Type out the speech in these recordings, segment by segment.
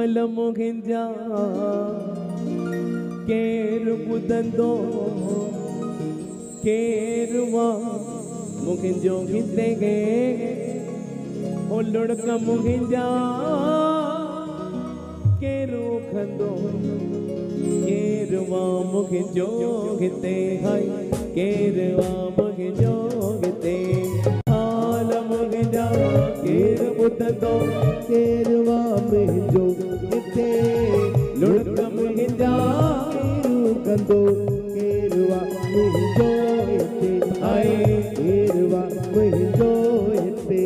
हाल मुंहिंजा केरु ॿुधंदो केरु वा मुंहिंजो हिते गे ओ लुड़क मुंहिंजा केरु खंदो केरु वा मुंहिंजो हिते हाय केरु वा मुंहिंजो हिते हाल मुंहिंजा केरु ॿुधंदो केरु वा मुंहिंजो हिते लुड़क मुंहिंजा केरु कंदो केरु वा मुंहिंजो हिते हाय केरु वा मुंहिंजो हिते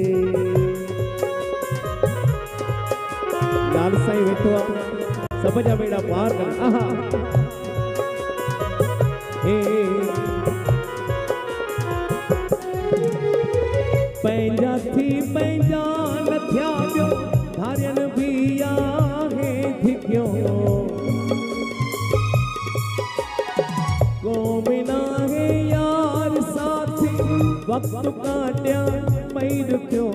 लाल साईं वेठो आहे सब जा बेड़ा पार कर आहा पंहिंजा थी पंहिंजा न थिया ॿियो धारियल बि आहे धिकियो को बि नाहे यार साथी वक़्तु काटिया पई ॾुखियो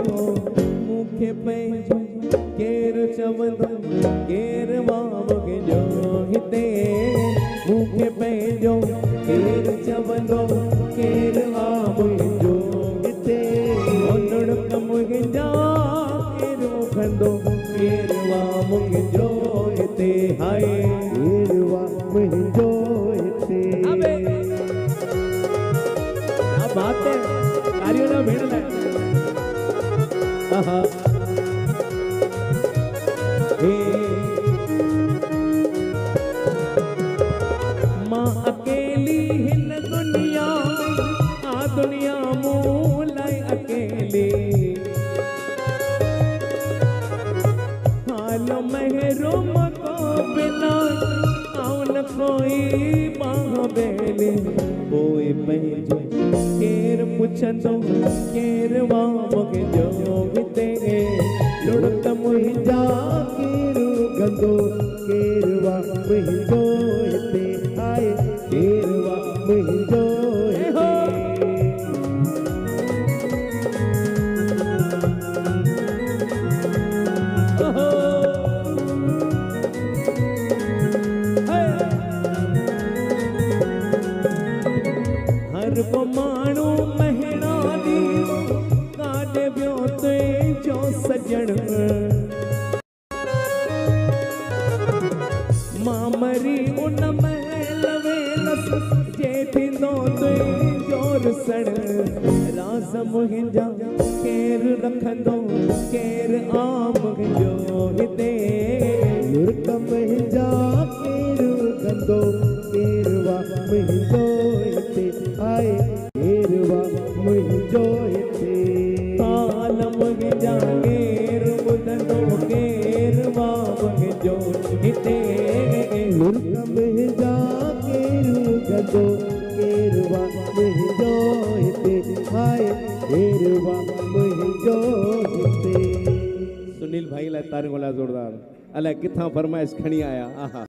मूंखे पंहिंजो केरु चवंदो केरु वा मुंहिंजो हिते मूंखे पंहिंजो केरु चवंदो केरु वा मुंहिंजो हिते लुड़क मुंहिंजा केरु खंदो केरु वा मुंहिंजो हिते हाय केरु वा मुंहिंजो हिते क्या बात है कार्यों ना भेड़ लाए आहा मां अकेली हिन दुनिया आ दुनिया मूं लाइ अकेली हाल महरूम को बिना आउन कोई बाह बेली कोई पंहिंजो केरु पुछंदो केरु वा मुंहिंजो हिते लुड़क मुंहिंजा केरु कंदो केरु वा मुंहिंजो हिते हाय केरु वा मुंहिंजो हिते हर को माण्हू महिना दी काॾे वियो तुंहिंजो सजण मां मरी उन महल वेलस जे थींदो तुंहिंजो रुसण राज़ मुंहिंजा केरु रखंदो केरु आ मुंहिंजो हिते लुड़क मुंहिंजा केरु कंदो केरु वा मुंहिंजो हिते हाय केरु वा मुंहिंजो हिते हाल मुंहिंजा केरु ॿुधंदो केरु वा मुंहिंजो हिते लुड़क मुंहिंजा केरु कंदो केरु वा मुंहिंजो हिते हाय केरु वा मुंहिंजो हिते सुनील भाई लाइ तारियूं ॻोल्हा ज़ोरदार अलाए किथां फरमाइश खणी आया आहा